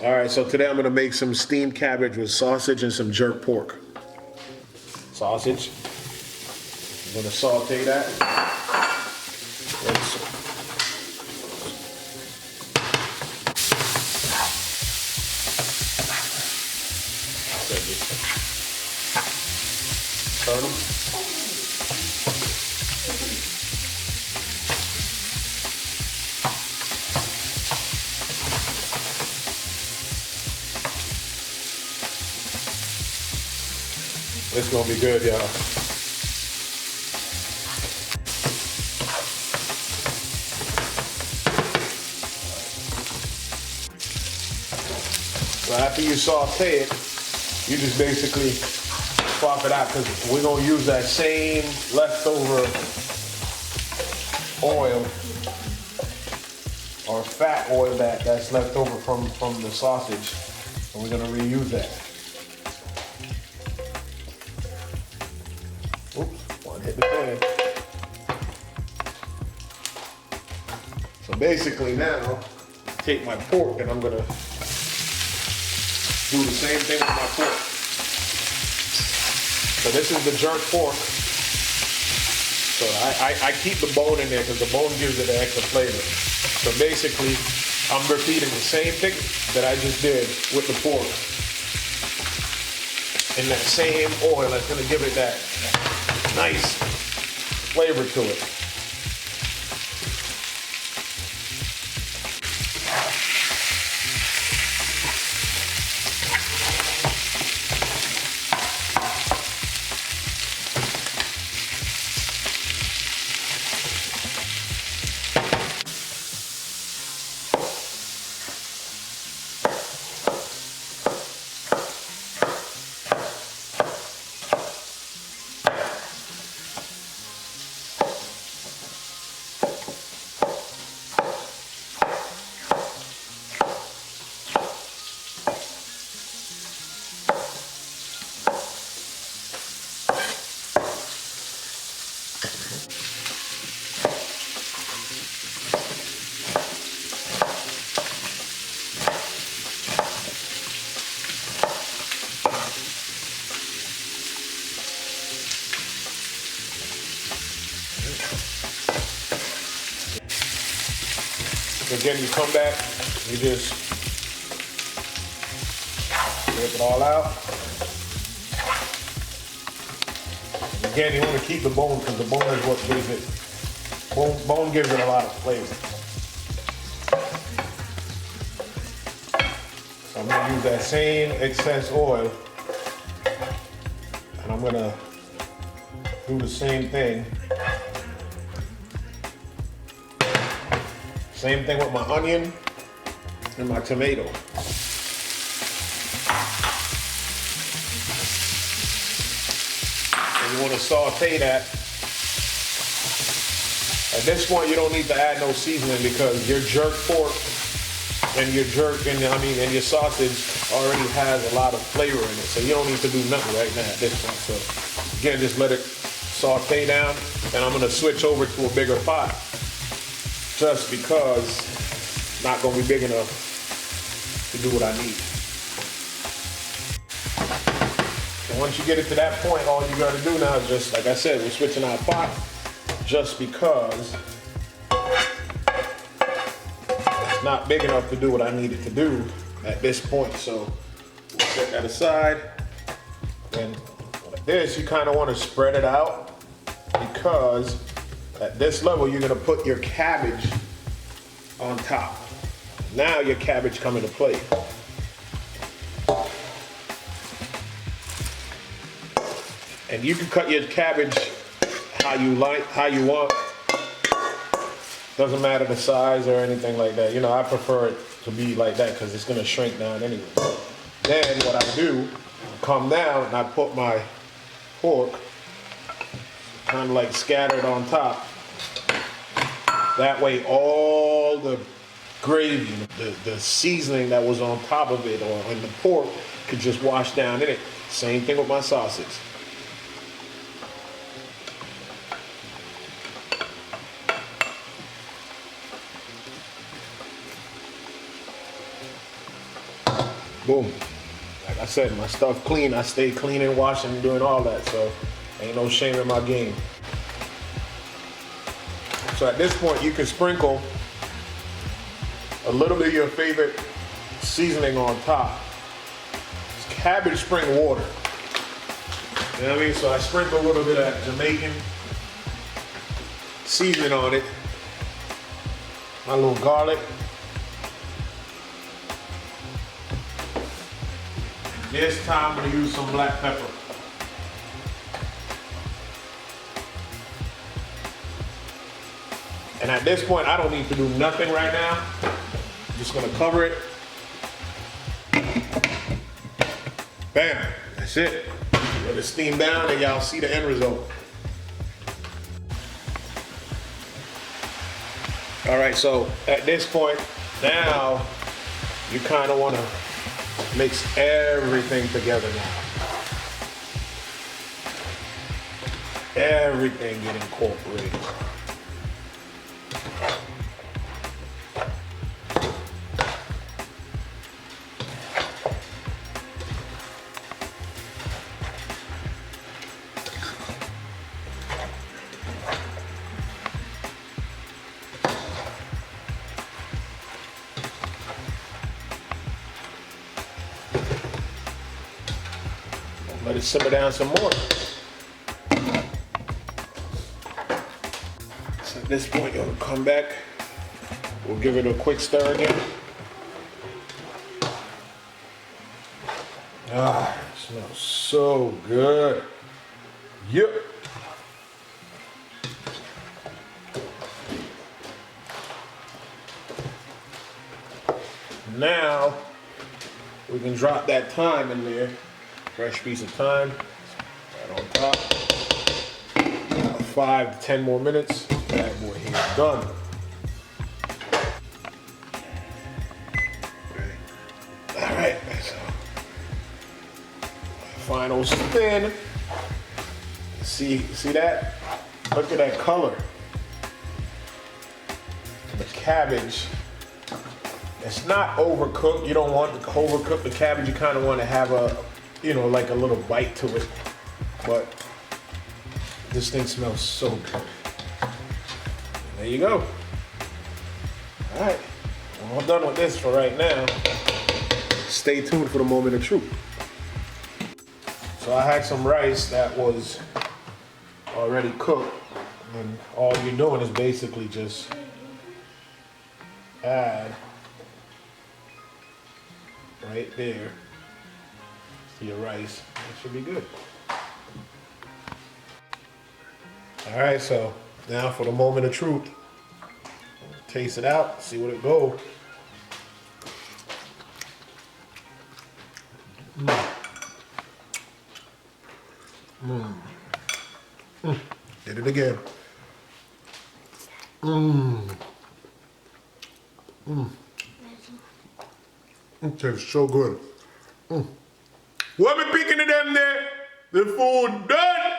All right, so today I'm gonna make some steamed cabbage with sausage and some jerk pork. Sausage. I'm gonna saute that. Let's turn them. It's gonna be good, y'all. So after you saute it, you just basically swap it out because we're gonna use that same leftover oil or fat oil that's left over from the sausage, and we're gonna reuse that. Oops, one hit the pan. So basically now, take my pork and I'm gonna do the same thing with my pork. So this is the jerk pork. So I keep the bone in there because the bone gives it an extra flavor. So basically, I'm repeating the same thing that I just did with the pork. In that same oil that's gonna give it that nice flavor to it. Again, you come back, you just rip it all out. And again, you want to keep the bone because the bone is what gives it, bone gives it a lot of flavor. So I'm going to use that same excess oil and I'm going to do the same thing. Same thing with my onion and my tomato. And you want to saute that. At this point, you don't need to add no seasoning because your jerk pork and your and your sausage already has a lot of flavor in it. So you don't need to do nothing right now at this point. So again, just let it saute down, and I'm gonna switch over to a bigger pot. Just because it's not going to be big enough to do what I need. So once you get it to that point, all you got to do now is just, like I said, we're switching our pot just because it's not big enough to do what I need it to do at this point. So we'll set that aside. And like this, you kind of want to spread it out because at this level, you're gonna put your cabbage on top. Now your cabbage come into play. And you can cut your cabbage how you like, how you want. Doesn't matter the size or anything like that. You know, I prefer it to be like that because it's gonna shrink down anyway. Then what I do, come down and I put my pork kind of like scattered on top. That way all the gravy, the seasoning that was on top of it or in the pork could just wash down in it. Same thing with my sausage. boom. Like I said, my stuff clean. I stay clean and washing and doing all that, so ain't no shame in my game. So at this point, you can sprinkle a little bit of your favorite seasoning on top. It's cabbage spring water. You know what I mean? So I sprinkle a little bit of that Jamaican seasoning on it. My little garlic. This time I'm gonna use some black pepper. And at this point, I don't need to do nothing right now. I'm just gonna cover it. Bam, that's it. Let it steam down and y'all see the end result. All right, so at this point, now you kind of want to mix everything together now. Everything get incorporated. Let it simmer down some more. So at this point, you'll come back. We'll give it a quick stir again. Ah, it smells so good. Yep. Now, we can drop that thyme in there. Fresh piece of thyme, right on top. 5 to 10 more minutes. That boy here is done. Okay. All right, so final spin. See that? Look at that color. The cabbage. It's not overcooked. You don't want to overcook the cabbage. You kind of want to have a, you know, like a little bite to it. But this thing smells so good. There you go. All right, well, I'm done with this for right now. Stay tuned for the moment of truth. So I had some rice that was already cooked, and all you're doing is basically just add right there to your rice. It should be good. All right, so now for the moment of truth. Taste it out, see what it goes. Did it again. It tastes so good. What me picking to them there? The food done.